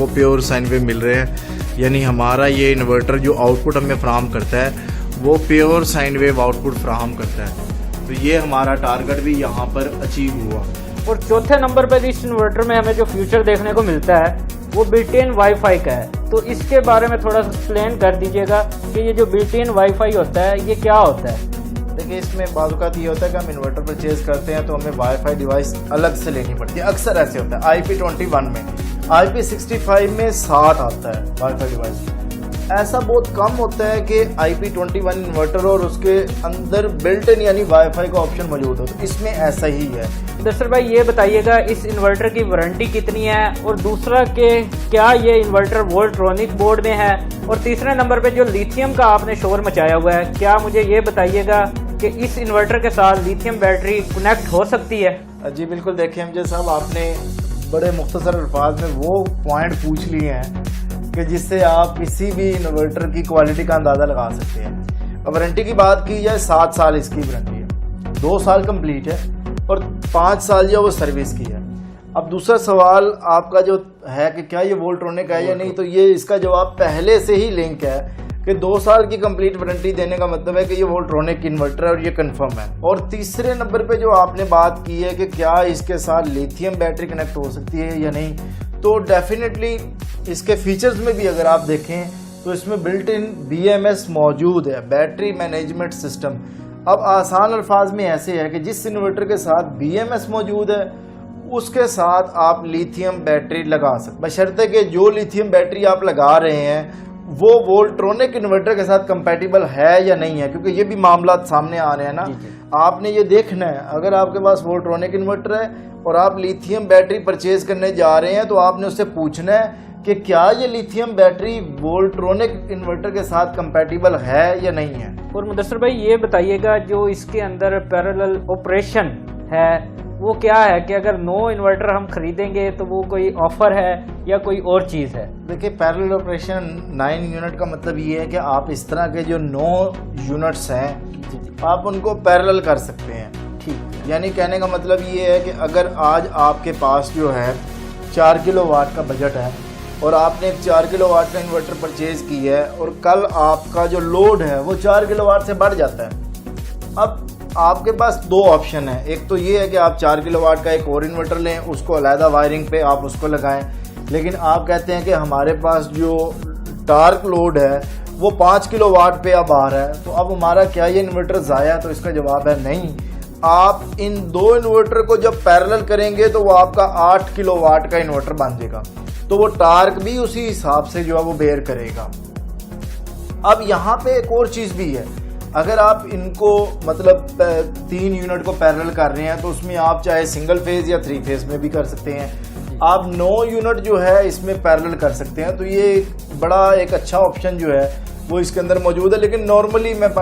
वो pure sine wave मिल रहे हैं, यानी हमारा ये इन्वर्टर जो आउटपुट हमें फ्राहम करता है वो प्योर साइन वेव आउटपुट फ्राहम करता है। तो ये हमारा टारगेट भी यहाँ पर अचीव हुआ। और चौथे नंबर पर इस इन्वर्टर में हमें जो फ्यूचर देखने को मिलता है वो बिल्ट इन वाईफाई का है। तो इसके बारे में थोड़ा सा एक्सप्लेन कर दीजिएगा कि ये जो बिल्ट इन वाईफाई होता है ये क्या होता है। देखिए, इसमें बाज़ ये होता है कि हम इन्वर्टर परचेज करते हैं तो हमें वाईफाई डिवाइस अलग से लेनी पड़ती है। अक्सर ऐसे होता है। IP21 में, IP65 में 60 आता है वाईफाई डिवाइस। ऐसा बहुत कम होता है कि IP21 इन्वर्टर और उसके अंदर बिल्ट इन यानी वाईफाई का ऑप्शन मौजूद हो। तो इसमें ऐसा ही है। दरअसल भाई ये बताइएगा इस इन्वर्टर की वारंटी कितनी है, और दूसरा कि क्या ये इन्वर्टर वोल्ट्रॉनिक बोर्ड में है, और तीसरे नंबर पे जो लिथियम का आपने शोर मचाया हुआ है, क्या मुझे ये बताइएगा कि इस इन्वर्टर के साथ लिथियम बैटरी कनेक्ट हो सकती है। जी बिल्कुल। देखिए एमजे साहब, आपने बड़े मुख्तसर अल्फाज में वो पॉइंट पूछ लिए हैं कि जिससे आप किसी भी इन्वर्टर की क्वालिटी का अंदाज़ा लगा सकते हैं। अब वारंटी की बात की जाए, 7 साल इसकी वारंटी है, 2 साल कंप्लीट है और 5 साल जो वो सर्विस की है। अब दूसरा सवाल आपका जो है कि क्या ये वोल्ट्रॉनिक है या नहीं, तो ये इसका जवाब पहले से ही लिंक है कि 2 साल की कंप्लीट वारंटी देने का मतलब है कि ये वोल्ट्रॉनिक इन्वर्टर है और ये कंफर्म है। और तीसरे नंबर पे जो आपने बात की है कि क्या इसके साथ लिथियम बैटरी कनेक्ट हो सकती है या नहीं, तो डेफिनेटली इसके फीचर्स में भी अगर आप देखें तो इसमें बिल्ट इन BMS मौजूद है, बैटरी मैनेजमेंट सिस्टम। अब आसान अल्फाज में ऐसे है कि जिस इन्वर्टर के साथ BMS मौजूद है उसके साथ आप लिथियम बैटरी लगा सकते, बशर्ते कि जो लिथियम बैटरी आप लगा रहे हैं वो वोल्ट्रॉनिक इन्वर्टर के साथ कंपैटिबल है या नहीं है, क्योंकि ये भी मामला सामने आ रहे हैं ना। आपने ये देखना है, अगर आपके पास वोल्ट्रॉनिक इन्वर्टर है और आप लिथियम बैटरी परचेज करने जा रहे हैं तो आपने उससे पूछना है कि क्या ये लिथियम बैटरी वोल्ट्रॉनिक इन्वर्टर के साथ कंपैटिबल है या नहीं है। और मुदस्सर भाई ये बताइएगा जो इसके अंदर पैरेलल ऑपरेशन है वो क्या है, कि अगर 9 इन्वर्टर हम खरीदेंगे तो वो कोई ऑफर है या कोई और चीज़ है। देखिए, पैरेलल ऑपरेशन 9 यूनिट का मतलब ये है कि आप इस तरह के जो 9 यूनिट्स हैं आप उनको पैरेलल कर सकते हैं। ठीक, यानी कहने का मतलब ये है कि अगर आज आपके पास जो है 4 किलोवाट का बजट है और आपने एक 4 किलोवाट का इन्वर्टर परचेज की है और कल आपका जो लोड है वो 4 किलोवाट से बढ़ जाता है। अब आपके पास 2 ऑप्शन है। एक तो ये है कि आप 4 किलोवाट का एक और इन्वर्टर लें, उसको अलहदा वायरिंग पे आप उसको लगाएं, लेकिन आप कहते हैं कि हमारे पास जो टार्क लोड है वो 5 किलोवाट पे अब आ रहा है, तो अब हमारा क्या ये इन्वर्टर ज़ाया है? तो इसका जवाब है नहीं। आप इन 2 इन्वर्टर को जब पैरेलल करेंगे तो वो आपका 8 किलोवाट का इन्वर्टर बन जाएगा, तो वो टार्क भी उसी हिसाब से जो है वो बेयर करेगा। अब यहाँ पे एक और चीज़ भी है, अगर आप इनको मतलब 3 यूनिट को पैरेलल कर रहे हैं तो उसमें आप चाहे सिंगल फेज या 3 फेज में भी कर सकते हैं। आप 9 यूनिट जो है इसमें पैरेलल कर सकते हैं, तो ये बड़ा एक अच्छा ऑप्शन जो है वो इसके अंदर मौजूद है। लेकिन नॉर्मली मैं